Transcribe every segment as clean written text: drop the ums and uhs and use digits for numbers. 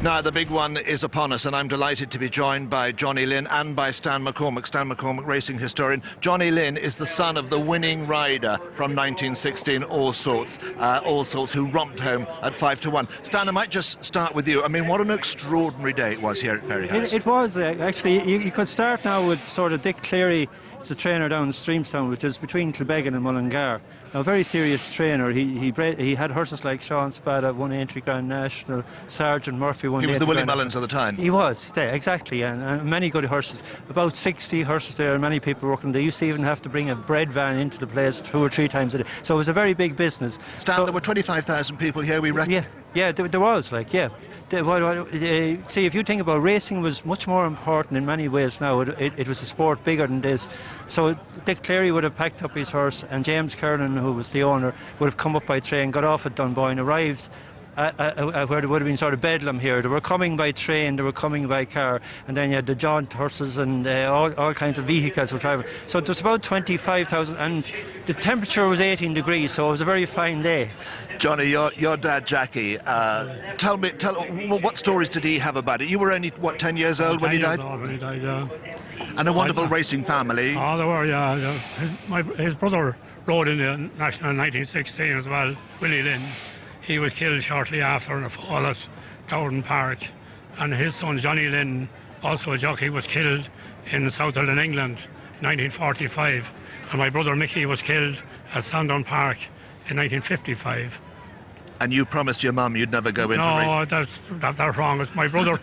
Now, the big one is upon us, and I'm delighted to be joined by Johnny Lynn and by Stan McCormick, racing historian. Johnny Lynn is the son of the winning rider from 1916, All Sorts, who romped home at 5-1. Stan, I might just start with you. I mean, what an extraordinary day it was here at Fairyhouse. It was, actually. You could start now with sort of Dick Cleary. He's a trainer down in Streamstown, which is between Kilbeggan and Mullingar. Now, a very serious trainer. He had horses like Sean Spada, won Entry Grand National, Sergeant Murphy won. He was the Willie Mullins of the time. He was, exactly, and many good horses. About 60 horses there, and many people working. They used to even have to bring a bread van into the place 2 or 3 times a day. So it was a very big business. Stan, so, there were 25,000 people here, we reckon? Yeah, there was, see, if you think about racing, was much more important in many ways now. It was a sport bigger than this. So Dick Cleary would have packed up his horse, and James Kernan, who was the owner, would have come up by train, got off at Dunboyne, arrived at where there would have been sort of bedlam here. They were coming by train, they were coming by car, and then you had the jaunt horses and all kinds of vehicles were travelling. So it was about 25,000, and the temperature was 18 degrees, so it was a very fine day. Johnny, your dad Jackie, tell what stories did he have about it? You were only, what, 10 years old when he died? 10 years old when he died, yeah. And a wonderful racing family. Oh, they were, yeah. His brother rode in the National in 1916 as well, Willie Lynn. He was killed shortly after in a fall at Dowden Park. And his son Johnny Lynn, also a jockey, was killed in Southerland, England in 1945. And my brother Mickey was killed at Sandown Park in 1955. And you promised your mum you'd never go into No, that's wrong. It's my brother,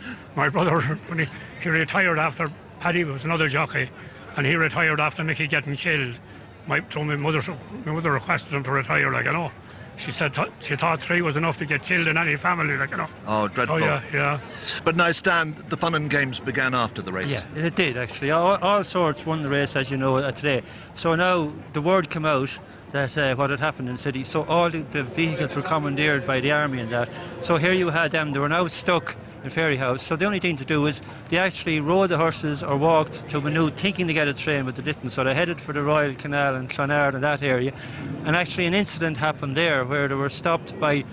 when he retired after, Paddy was another jockey, and he retired after Mickey getting killed. My mother requested him to retire, like, you know. She said she thought 3 was enough to get killed in any family, like, you know. Oh, dreadful. Oh, yeah. But now, Stan, the fun and games began after the race. Yeah, it did, actually. All Sorts won the race, as you know, today. So now the word came out that what had happened in the city. So all the vehicles were commandeered by the army and that. So here you had them. They were now stuck in Fairyhouse. So the only thing to do is they actually rode the horses or walked to Maynooth thinking to get a train, but they didn't. So they headed for the Royal Canal and Clonard and that area. And actually an incident happened there where they were stopped by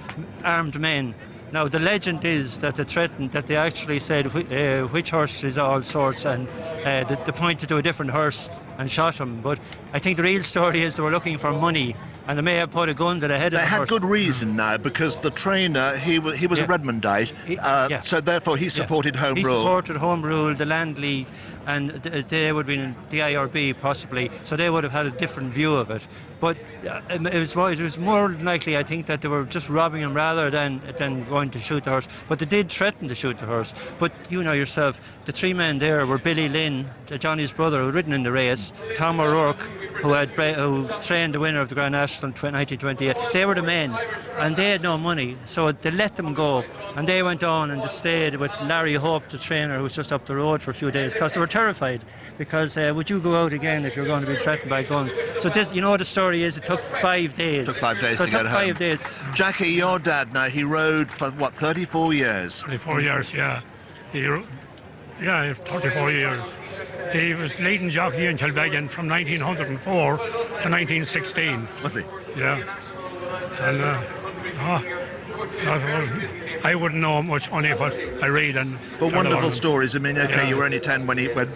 armed men. Now the legend is that they threatened, that they actually said which horse is All Sorts, and they pointed to a different horse and shot him. But I think the real story is they were looking for money, and they may have put a gun to the head of the horse. They had good reason now, because the trainer, he was a Redmondite, so therefore he supported Home Rule. He supported Home Rule, the Land League, and they would have been in the IRB possibly, so they would have had a different view of it. But it was more likely, I think, that they were just robbing him rather than going to shoot the horse. But they did threaten to shoot the horse. But you know yourself, the 3 men there were Billy Lynn, Johnny's brother, who had ridden in the race, Tom O'Rourke, who trained the winner of the Grand National in 1928. They were the men, and they had no money, so they let them go. And they went on and they stayed with Larry Hope, the trainer, who was just up the road for a few days, because they were terrified. Because would you go out again if you're going to be threatened by guns? So this, you know what the story is, it took 5 days. It took 5 days so to get home. 5 days. Jackie, your dad now, he rode for, what, 34 years? 34 years, yeah. 34 years. He was leading jockey in Kilbeggan from 1904 to 1916. Was he? Yeah. And I wouldn't know much only what I read. But wonderful stories. I mean, okay, you were only 10 when he died,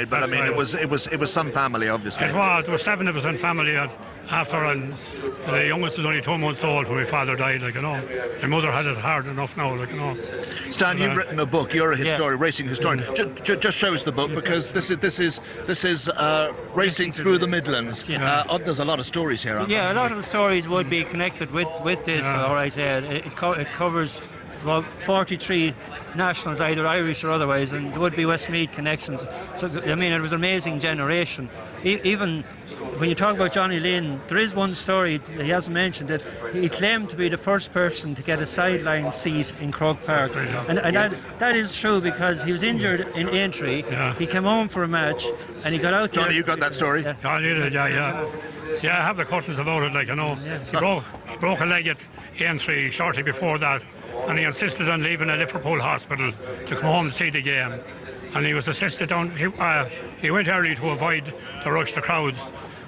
but I mean, right. it was some family, obviously. It was. There were 7 of us in family after, and the youngest was only 2 months old when my father died, like, you know. My mother had it hard enough now, like, you know. Stan, you've written a book. You're a historian, racing historian. Just show us the book, because this is racing through the Midlands. There's a lot of stories here, aren't there? Yeah, a lot of the stories would be connected with this. All right, it covers about 43 nationals, either Irish or otherwise, and there would be Westmeath connections. So I mean, it was an amazing generation. Even when you talk about Johnny Lynn, there is one story, he hasn't mentioned it. He claimed to be the first person to get a sideline seat in Croke Park. And that is true, because he was injured in Aintree. He came home for a match and he got out there. Johnny, you got that story? Yeah, I did, yeah. Yeah, I have the curtains about it, like, you know. He broke a leg at Aintree shortly before that, and he insisted on leaving a Liverpool hospital to come home to see the game. And he was assisted down, he went early to avoid the rush, the crowds,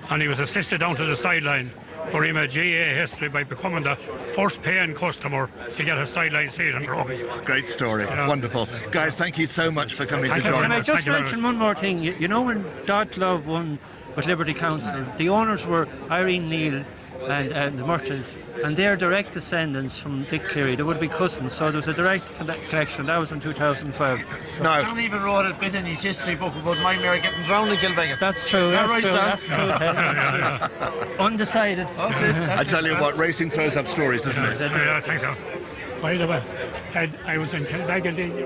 and he was assisted down to the sideline where he made GA history by becoming the first paying customer to get a sideline season trophy. Great story. Yeah. Wonderful. Guys, thank you so much for coming to Thank you. join Can I us. just Thank you very mention one more thing? You know when Dot Love won with Liberty Council, the owners were Irene Neal and the Murtons, and they're direct descendants from Dick Cleary. They would be cousins, so there was a direct connection. That was in 2012. No, John even wrote a bit in his history book about my mare getting drowned in Kilbeggan. That's true. That's right, true. Stan? That's true. Undecided. I tell you what, racing throws up stories, doesn't it? Yeah, I think so. By the way, I was in Kilbeggan